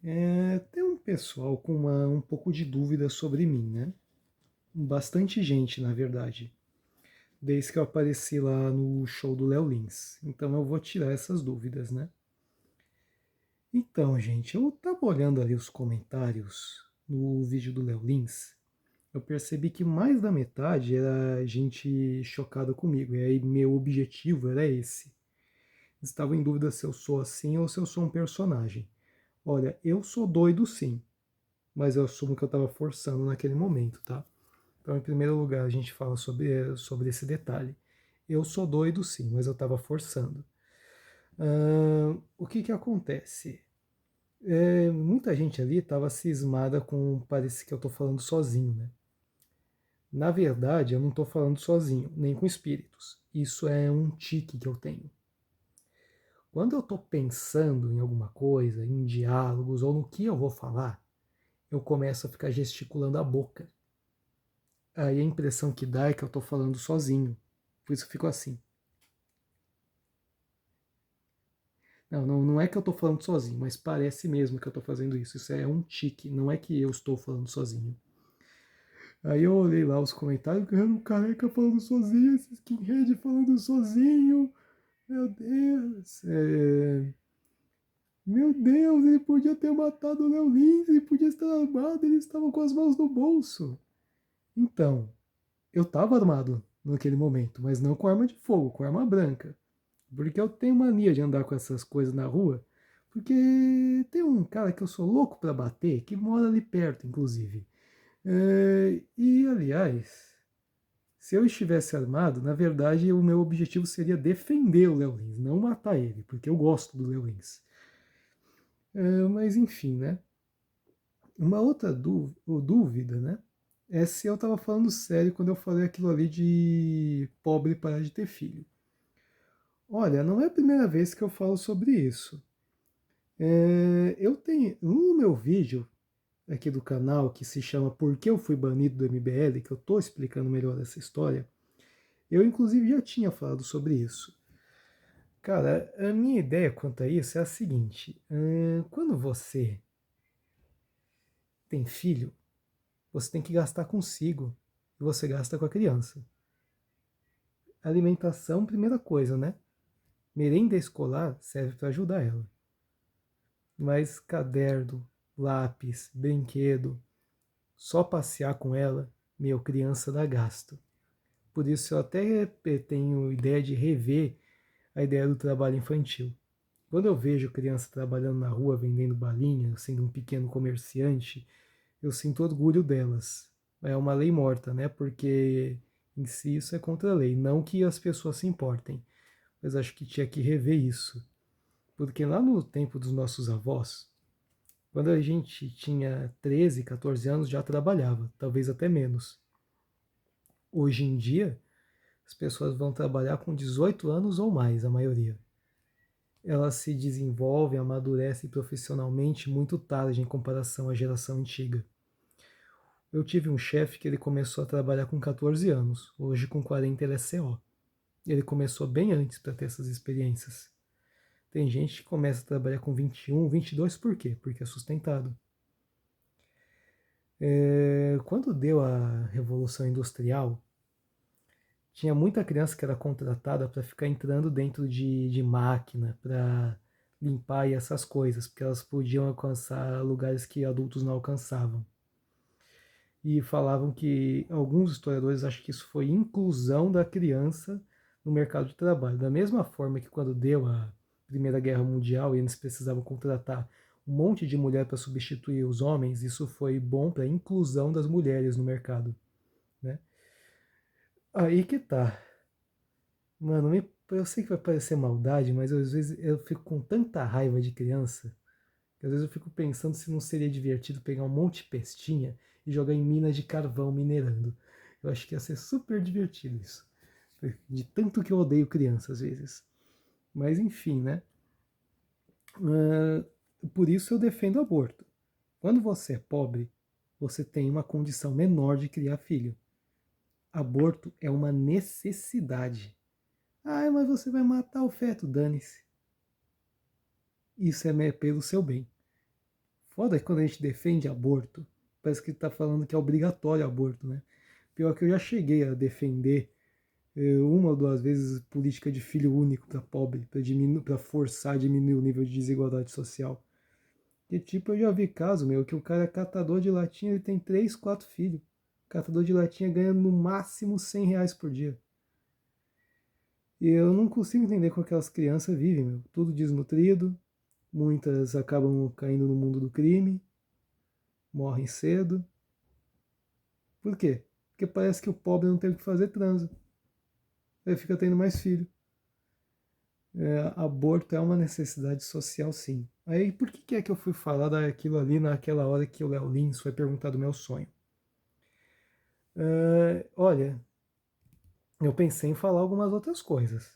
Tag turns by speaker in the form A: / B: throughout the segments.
A: Tem um pessoal com um pouco de dúvida sobre mim, né? Bastante gente, na verdade, desde que eu apareci lá no show do Léo Lins. Então eu vou tirar essas dúvidas, né? Então, gente, eu tava olhando ali os comentários no vídeo do Léo Lins, eu percebi que mais da metade era gente chocada comigo, e aí meu objetivo era esse. Estava em dúvida se eu sou assim ou se eu sou um personagem. Olha, eu sou doido sim, mas eu assumo que eu estava forçando naquele momento, tá? Então, em primeiro lugar, a gente fala sobre esse detalhe. Eu sou doido sim, mas eu estava forçando. O que que acontece? Muita gente ali estava cismada com parece que eu estou falando sozinho, né? Na verdade, eu não estou falando sozinho, nem com espíritos. Isso é um tique que eu tenho. Quando eu estou pensando em alguma coisa, em diálogos ou no que eu vou falar, eu começo a ficar gesticulando a boca. Aí a impressão que dá é que eu estou falando sozinho. Por isso eu fico assim. Não, não, não é que eu estou falando sozinho, mas parece mesmo que eu estou fazendo isso. Isso é um tique, não é que eu estou falando sozinho. Aí eu olhei lá os comentários, o careca falando sozinho, esse skinhead falando sozinho. Meu Deus. Meu Deus, ele podia ter matado o Léo Lins, ele podia estar armado, ele estava com as mãos no bolso. Então, eu estava armado naquele momento, mas não com arma de fogo, com arma branca. Porque eu tenho mania de andar com essas coisas na rua, porque tem um cara que eu sou louco para bater, que mora ali perto, inclusive. E, aliás, se eu estivesse armado, na verdade, o meu objetivo seria defender o Léo Lins, não matar ele, porque eu gosto do Léo Lins. Mas enfim, né? Uma outra dúvida, né? É se eu estava falando sério quando eu falei aquilo ali de pobre parar de ter filho. Olha, não é a primeira vez que eu falo sobre isso. Eu tenho no meu vídeo aqui do canal que se chama Por que eu fui banido do MBL, que eu estou explicando melhor essa história, eu inclusive já tinha falado sobre isso. Cara, a minha ideia quanto a isso é a seguinte: quando você tem filho, você tem que gastar consigo e você gasta com a criança. Alimentação, primeira coisa, né? Merenda escolar serve para ajudar ela. Mas caderno, lápis, brinquedo, só passear com ela, meu, criança dá gasto. Por isso eu até tenho ideia de rever a ideia do trabalho infantil. Quando eu vejo criança trabalhando na rua vendendo balinha, sendo um pequeno comerciante, eu sinto orgulho delas. É uma lei morta, né? Porque em si isso é contra a lei. Não que as pessoas se importem, mas acho que tinha que rever isso. Porque lá no tempo dos nossos avós, quando a gente tinha 13, 14 anos, já trabalhava, talvez até menos. Hoje em dia, as pessoas vão trabalhar com 18 anos ou mais, a maioria. Elas se desenvolvem, amadurecem profissionalmente muito tarde em comparação à geração antiga. Eu tive um chefe que ele começou a trabalhar com 14 anos, hoje com 40 ele é CO. Ele começou bem antes para ter essas experiências. Tem gente que começa a trabalhar com 21, 22 por quê? Porque é sustentado. Quando deu a Revolução Industrial, tinha muita criança que era contratada para ficar entrando dentro de máquina, para limpar e essas coisas, porque elas podiam alcançar lugares que adultos não alcançavam. E falavam que alguns historiadores acham que isso foi inclusão da criança no mercado de trabalho. Da mesma forma que quando deu a Primeira Guerra Mundial e eles precisavam contratar um monte de mulher para substituir os homens, isso foi bom para a inclusão das mulheres no mercado. Né? Aí que tá. Mano, eu sei que vai parecer maldade, mas às vezes eu fico com tanta raiva de criança que às vezes eu fico pensando se não seria divertido pegar um monte de pestinha e jogar em minas de carvão minerando. Eu acho que ia ser super divertido isso. De tanto que eu odeio criança às vezes. Mas enfim, né? Por isso eu defendo o aborto. Quando você é pobre, você tem uma condição menor de criar filho. Aborto é uma necessidade. Ah, mas você vai matar o feto, dane-se. Isso é pelo seu bem. Foda é quando a gente defende aborto. Parece que tá falando que é obrigatório aborto, né? Pior que eu já cheguei a defender uma ou duas vezes política de filho único para pobre, para forçar a diminuir o nível de desigualdade social. E tipo, eu já vi caso, meu, que o cara é catador de latinha, ele tem 3, 4 filhos. Catador de latinha ganha no máximo R$ 100 por dia. E eu não consigo entender como aquelas crianças vivem, meu. Tudo desnutrido, muitas acabam caindo no mundo do crime, morrem cedo. Por quê? Porque parece que o pobre não tem o que fazer transa. Aí fica tendo mais filho. Aborto é uma necessidade social, sim. Aí por que é que eu fui falar daquilo ali naquela hora que o Léo Lins foi perguntar do meu sonho? Olha, eu pensei em falar algumas outras coisas.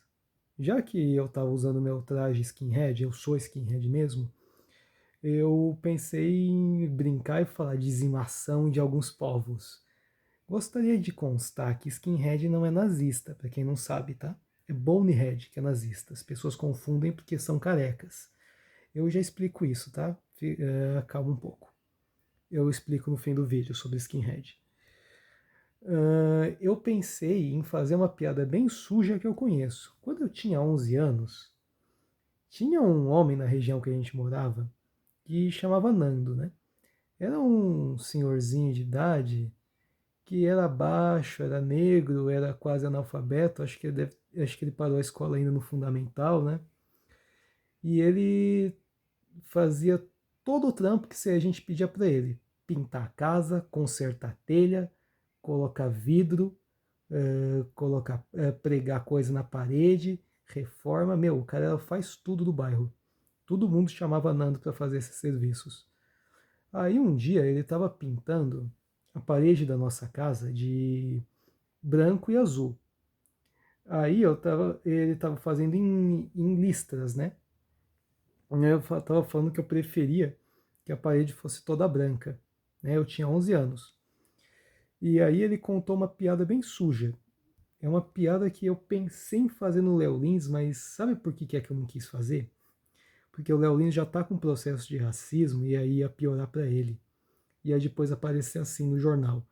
A: Já que eu estava usando meu traje skinhead, eu sou skinhead mesmo, eu pensei em brincar e falar de dizimação de alguns povos. Gostaria de constar que skinhead não é nazista, para quem não sabe, tá? É bonehead que é nazista. As pessoas confundem porque são carecas. Eu já explico isso, tá? Calma um pouco. Eu explico no fim do vídeo sobre skinhead. Eu pensei em fazer uma piada bem suja que eu conheço. Quando eu tinha 11 anos, tinha um homem na região que a gente morava que chamava Nando, né? Era um senhorzinho de idade que era baixo, era negro, era quase analfabeto. Acho que ele parou a escola ainda no fundamental, né? E ele fazia todo o trampo que a gente pedia para ele: pintar a casa, consertar telha, colocar vidro, pregar coisa na parede, reforma. Meu, o cara faz tudo do bairro. Todo mundo chamava Nando para fazer esses serviços. Aí um dia ele estava pintando a parede da nossa casa de branco e azul. Aí ele estava fazendo em listras, né? Eu estava falando que eu preferia que a parede fosse toda branca. Né? Eu tinha 11 anos. E aí ele contou uma piada bem suja. É uma piada que eu pensei em fazer no Léo Lins, mas sabe por que é que eu não quis fazer? Porque o Léo Lins já tá com processo de racismo e aí ia piorar para ele. Ia depois aparecer assim no jornal: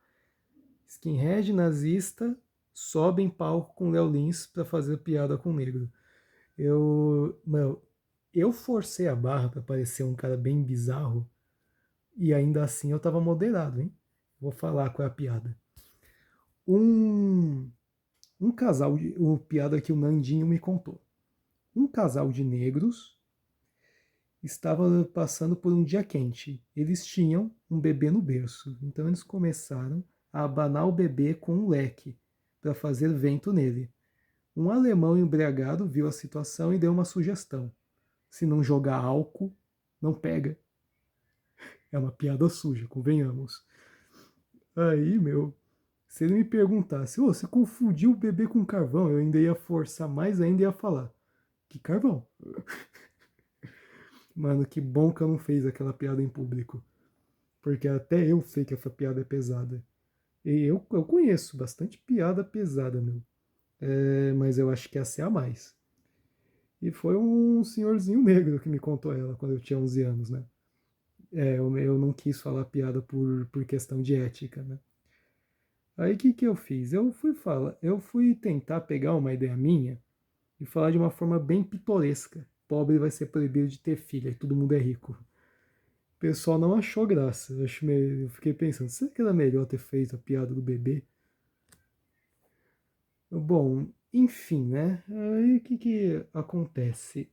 A: skinhead nazista sobe em palco com Léo Lins para fazer piada com negro. Eu forcei a barra para parecer um cara bem bizarro e ainda assim eu tava moderado, hein? Vou falar qual é a piada. Um, um casal, o piada que o Nandinho me contou. Um casal de negros estava passando por um dia quente. Eles tinham um bebê no berço, então eles começaram a abanar o bebê com um leque para fazer vento nele. Um alemão embriagado viu a situação e deu uma sugestão: se não jogar álcool, não pega. É uma piada suja, convenhamos. Aí, meu, se ele me perguntasse: "Ô, você confundiu o bebê com carvão", eu ainda ia forçar mais ainda e ia falar: que carvão? Mano, que bom que eu não fiz aquela piada em público. Porque até eu sei que essa piada é pesada. E eu conheço bastante piada pesada, meu. Mas eu acho que essa é a mais. E foi um senhorzinho negro que me contou ela quando eu tinha 11 anos, né? Eu não quis falar piada por questão de ética, né? Aí o que eu fiz? Eu fui tentar pegar uma ideia minha e falar de uma forma bem pitoresca. Pobre vai ser proibido de ter filha e todo mundo é rico. O pessoal não achou graça. Eu fiquei pensando, será que era melhor ter feito a piada do bebê? Bom, enfim, né? Aí o que acontece?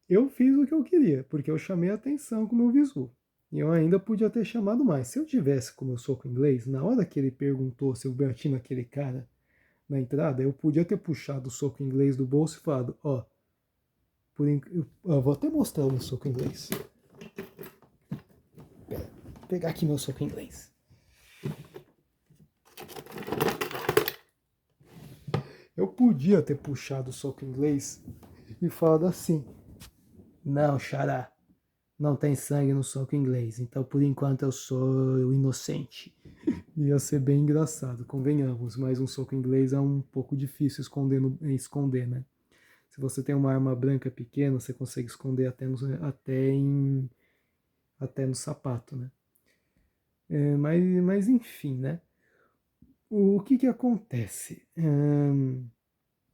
A: Eu fiz o que eu queria, porque eu chamei a atenção com o meu visu. E eu ainda podia ter chamado mais. Se eu tivesse com o meu soco inglês, na hora que ele perguntou se eu bati naquele cara na entrada, eu podia ter puxado o soco inglês do bolso e falado: ó, eu vou até mostrar o meu soco inglês. Pera, vou pegar aqui meu soco inglês. Eu podia ter puxado o soco inglês e falado assim: não, xará, não tem sangue no soco inglês, então por enquanto eu sou o inocente. Ia ser bem engraçado, convenhamos, mas um soco inglês é um pouco difícil esconder, né? Se você tem uma arma branca pequena, você consegue esconder até no sapato, né? Mas enfim, né? O que que acontece?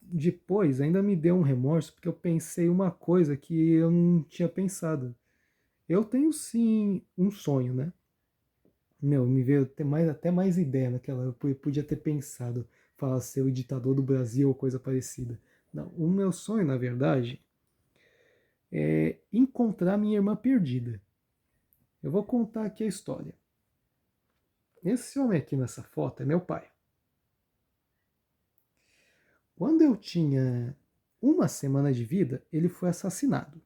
A: Depois ainda me deu um remorso porque eu pensei uma coisa que eu não tinha pensado. Eu tenho sim um sonho, né? Meu, me veio até mais ideia naquela. Eu podia ter pensado, falar ser o ditador do Brasil ou coisa parecida. Não, o meu sonho, na verdade, é encontrar minha irmã perdida. Eu vou contar aqui a história. Esse homem aqui nessa foto é meu pai. Quando eu tinha uma semana de vida, ele foi assassinado.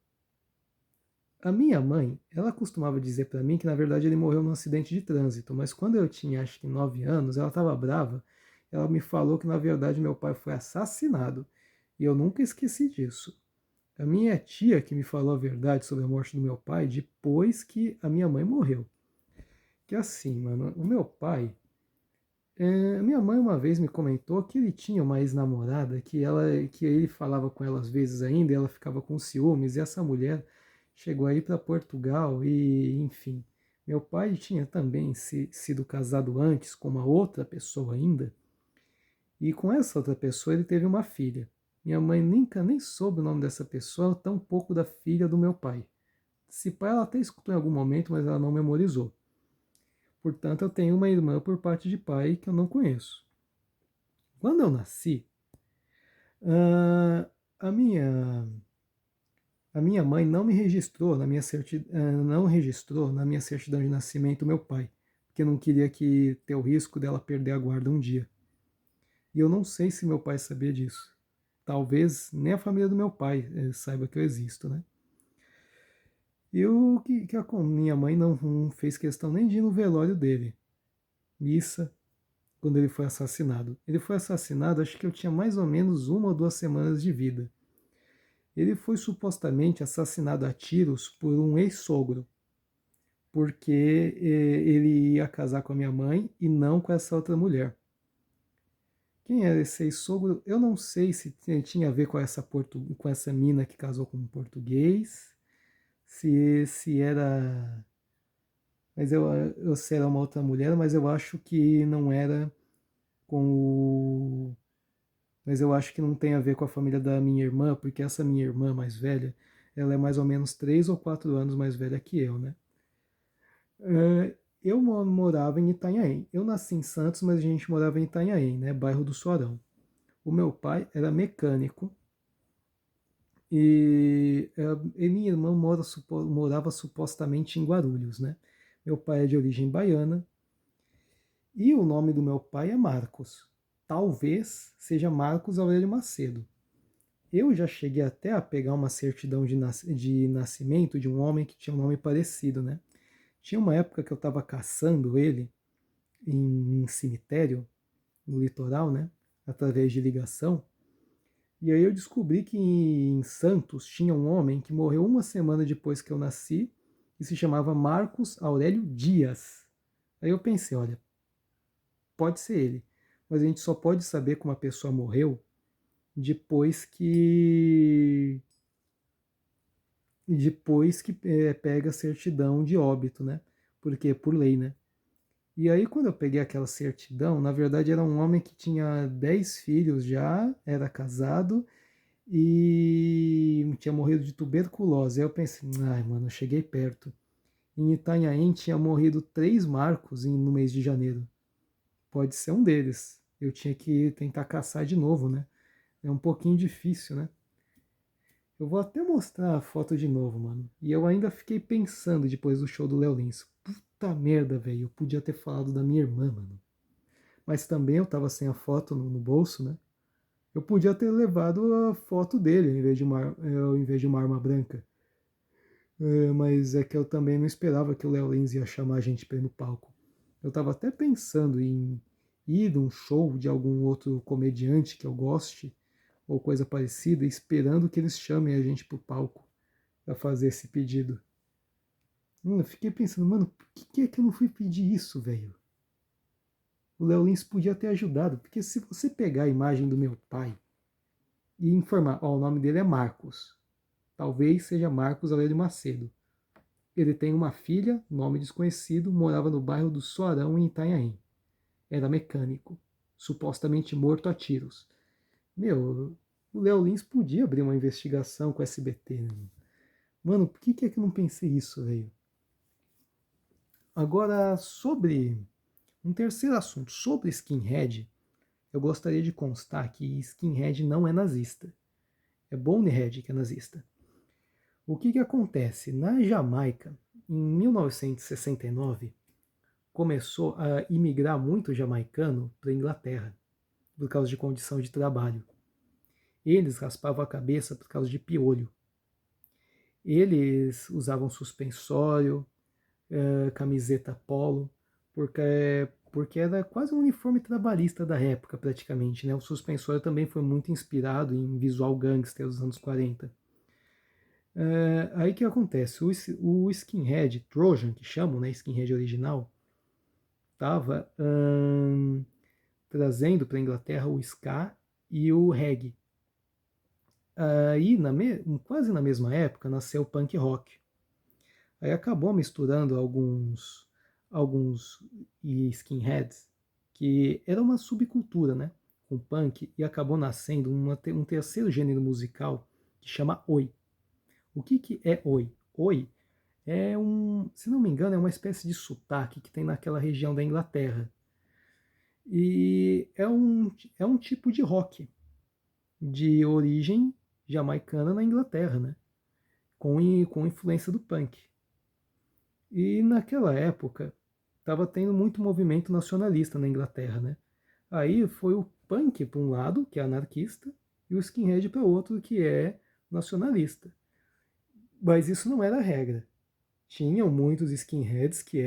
A: A minha mãe, ela costumava dizer para mim que na verdade ele morreu num acidente de trânsito, mas quando eu tinha acho que 9 anos, ela estava brava, ela me falou que na verdade meu pai foi assassinado. E eu nunca esqueci disso. A minha tia que me falou a verdade sobre a morte do meu pai depois que a minha mãe morreu. Que assim, mano, o meu pai, minha mãe uma vez me comentou que ele tinha uma ex-namorada que ele falava com ela às vezes ainda, e ela ficava com ciúmes, e essa mulher chegou aí para Portugal e, enfim, meu pai tinha também sido casado antes com uma outra pessoa ainda, e com essa outra pessoa ele teve uma filha. Minha mãe nunca nem soube o nome dessa pessoa, tampouco da filha do meu pai. Se pai ela até escutou em algum momento, mas ela não memorizou. Portanto, eu tenho uma irmã por parte de pai que eu não conheço. Quando eu nasci, ah, a minha a minha mãe não me registrou na minha não registrou na minha certidão de nascimento meu pai, porque não queria que ter o risco dela perder a guarda um dia. E eu não sei se meu pai sabia disso. Talvez nem a família do meu pai saiba que eu existo, né? E o que a minha mãe não fez questão nem de ir no velório dele. Missa, quando ele foi assassinado. Ele foi assassinado, acho que eu tinha mais ou menos 1 ou 2 semanas de vida. Ele foi supostamente assassinado a tiros por um ex-sogro, porque ele ia casar com a minha mãe e não com essa outra mulher. Quem era esse ex-sogro? Eu não sei se tinha a ver com essa mina que casou com um português, se era. Mas se era uma outra mulher, mas eu acho que não era com o. Mas eu acho que não tem a ver com a família da minha irmã, porque essa minha irmã mais velha, ela é mais ou menos 3 ou 4 anos mais velha que eu, né? Eu morava em Itanhaém. Eu nasci em Santos, mas a gente morava em Itanhaém, né? Bairro do Soarão. O meu pai era mecânico e minha irmã morava supostamente em Guarulhos, né? Meu pai é de origem baiana e o nome do meu pai é Marcos. Talvez seja Marcos Aurélio Macedo. Eu já cheguei até a pegar uma certidão de nascimento de um homem que tinha um nome parecido, né? Tinha uma época que eu estava caçando ele em um cemitério, no litoral, né? Através de ligação. E aí eu descobri que em Santos tinha um homem que morreu 1 semana depois que eu nasci e se chamava Marcos Aurélio Dias. Aí eu pensei, olha, pode ser ele, mas a gente só pode saber como a pessoa morreu depois que pega a certidão de óbito, né? Porque é por lei, né? E aí quando eu peguei aquela certidão, na verdade era um homem que tinha 10 filhos já, era casado e tinha morrido de tuberculose. Aí eu pensei, ai mano, eu cheguei perto. Em Itanhaém tinha morrido 3 Marcos no mês de janeiro. Pode ser um deles. Eu tinha que tentar caçar de novo, né? É um pouquinho difícil, né? Eu vou até mostrar a foto de novo, mano. E eu ainda fiquei pensando depois do show do Léo Lins. Puta merda, velho. Eu podia ter falado da minha irmã, mano. Mas também eu tava sem a foto no bolso, né? Eu podia ter levado a foto dele ao invés de uma arma branca. Mas é que eu também não esperava que o Léo Lins ia chamar a gente pra ir no palco. Eu tava até pensando em ir num show de algum outro comediante que eu goste, ou coisa parecida, esperando que eles chamem a gente pro palco pra fazer esse pedido. Eu fiquei pensando, mano, por que é que eu não fui pedir isso, velho? O Léo Lins podia ter ajudado, porque se você pegar a imagem do meu pai e informar, ó, o nome dele é Marcos. Talvez seja Marcos Aurélio Macedo. Ele tem uma filha, nome desconhecido, morava no bairro do Soarão, em Itanhaém. Era mecânico, supostamente morto a tiros. Meu, o Léo Lins podia abrir uma investigação com o SBT, né? Mano, por que é que eu não pensei isso, velho? Agora, sobre um terceiro assunto, sobre skinhead, eu gostaria de constar que skinhead não é nazista. É bonehead que é nazista. O que acontece? Na Jamaica, em 1969, começou a imigrar muito jamaicano para a Inglaterra, por causa de condição de trabalho. Eles raspavam a cabeça por causa de piolho. Eles usavam suspensório, camiseta polo, porque era quase um uniforme trabalhista da época, praticamente. Né? O suspensório também foi muito inspirado em visual gangster dos anos 40. Aí que acontece? O skinhead Trojan, que chamam, né, skinhead original, estava trazendo para a Inglaterra o ska e o reggae. Aí, quase na mesma época, nasceu o punk rock. Aí acabou misturando alguns skinheads, que era uma subcultura, né, com punk, e acabou nascendo um terceiro gênero musical que chama Oi. O que é Oi? Oi é se não me engano, é uma espécie de sotaque que tem naquela região da Inglaterra. E é um tipo de rock de origem jamaicana na Inglaterra, né? Com influência do punk. E naquela época estava tendo muito movimento nacionalista na Inglaterra, né? Aí foi o punk para um lado, que é anarquista, e o skinhead para outro, que é nacionalista. Mas isso não era a regra. Tinham muitos skinheads que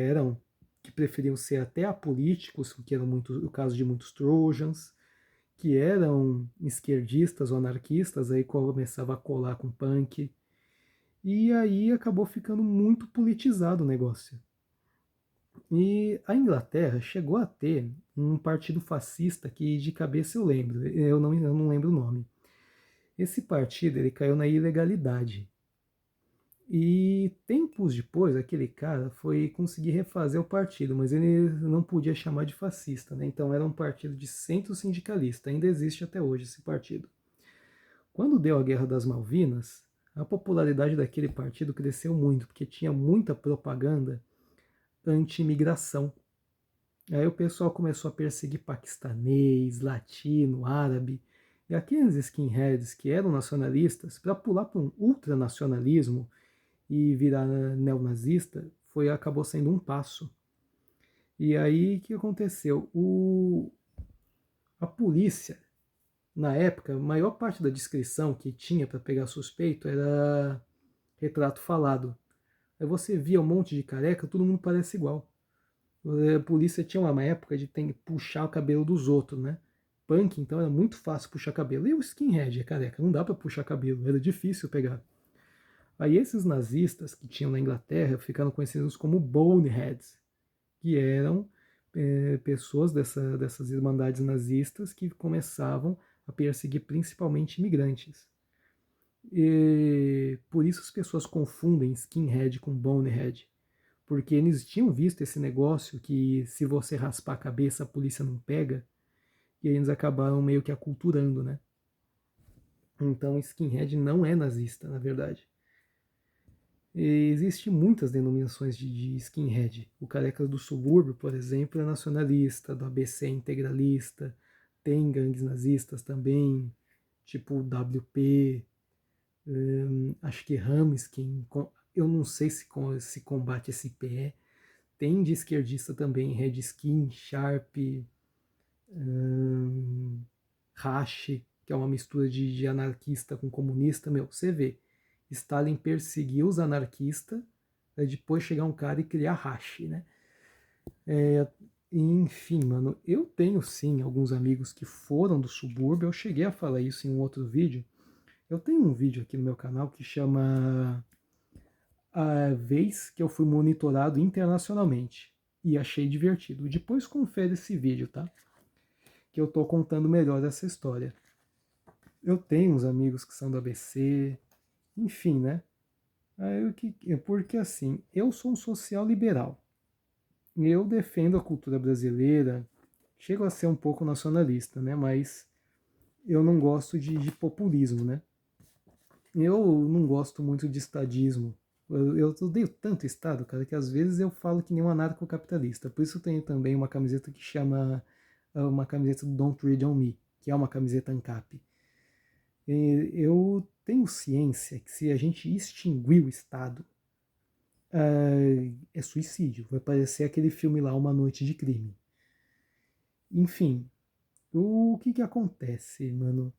A: preferiam ser até apolíticos, que eram o caso de muitos Trojans, que eram esquerdistas ou anarquistas, aí começava a colar com punk. E aí acabou ficando muito politizado o negócio. E a Inglaterra chegou a ter um partido fascista que de cabeça eu lembro, eu não lembro o nome. Esse partido ele caiu na ilegalidade. E tempos depois, aquele cara foi conseguir refazer o partido, mas ele não podia chamar de fascista, né? Então era um partido de centro-sindicalista, ainda existe até hoje esse partido. Quando deu a Guerra das Malvinas, a popularidade daquele partido cresceu muito, porque tinha muita propaganda anti-imigração. Aí o pessoal começou a perseguir paquistanês, latino, árabe, e aqueles skinheads que eram nacionalistas, para pular para um ultranacionalismo, e virar neonazista acabou sendo um passo. E aí o que aconteceu? A polícia, na época, a maior parte da descrição que tinha para pegar suspeito era retrato falado. Aí você via um monte de careca, todo mundo parece igual. A polícia tinha uma época de ter que puxar o cabelo dos outros, né? Punk, então era muito fácil puxar cabelo. E o skinhead é careca, não dá para puxar cabelo, era difícil pegar. Aí esses nazistas que tinham na Inglaterra ficaram conhecidos como boneheads, que eram pessoas dessas irmandades nazistas que começavam a perseguir principalmente imigrantes. E por isso as pessoas confundem skinhead com bonehead, porque eles tinham visto esse negócio que se você raspar a cabeça a polícia não pega, e eles acabaram meio que aculturando, né? Então skinhead não é nazista, na verdade. Existem muitas denominações de skinhead. O Carecas do Subúrbio, por exemplo, é nacionalista, do ABC é integralista, tem gangues nazistas também, tipo WP, acho que Ramskin, eu não sei se combate esse PE, tem de esquerdista também, Redskin, Sharp, Hash, que é uma mistura de anarquista com comunista, meu, você vê. Stalin perseguiu os anarquistas, para depois chegar um cara e criar Hash, né? Enfim, mano, eu tenho sim alguns amigos que foram do subúrbio, eu cheguei a falar isso em um outro vídeo. Eu tenho um vídeo aqui no meu canal que chama A Vez que eu fui monitorado internacionalmente. E achei divertido. Depois confere esse vídeo, tá? Que eu tô contando melhor essa história. Eu tenho uns amigos que são do ABC, enfim, né? Porque assim, eu sou um social liberal. Eu defendo a cultura brasileira, chego a ser um pouco nacionalista, né? Mas eu não gosto de populismo, né? Eu não gosto muito de estadismo. Eu odeio tanto Estado, cara, que às vezes eu falo que nem um anarcocapitalista. Por isso eu tenho também uma camiseta que chama uma camiseta do Don't Tread on Me, que é uma camiseta ANCAP. Eu tenho ciência que se a gente extinguir o Estado, é suicídio. Vai parecer aquele filme lá, Uma Noite de Crime. Enfim, o que que acontece, mano?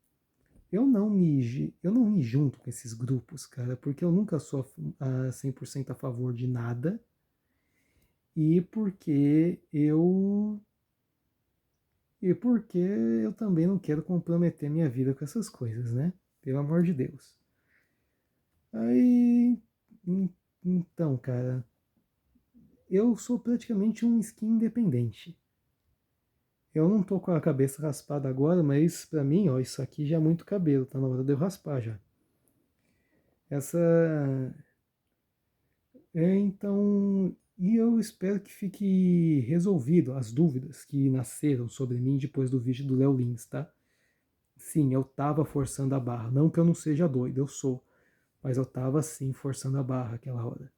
A: Eu não me junto com esses grupos, cara, porque eu nunca sou 100% a favor de nada e porque eu também não quero comprometer minha vida com essas coisas, né? Pelo amor de Deus. Aí, en- então, cara, eu sou praticamente um skin independente. Eu não tô com a cabeça raspada agora, mas pra mim, ó, isso aqui já é muito cabelo, tá na hora de eu raspar já. Essa então, e eu espero que fique resolvido as dúvidas que nasceram sobre mim depois do vídeo do Léo Lins, tá? Sim, eu tava forçando a barra. Não que eu não seja doido, eu sou. Mas eu tava sim forçando a barra aquela hora.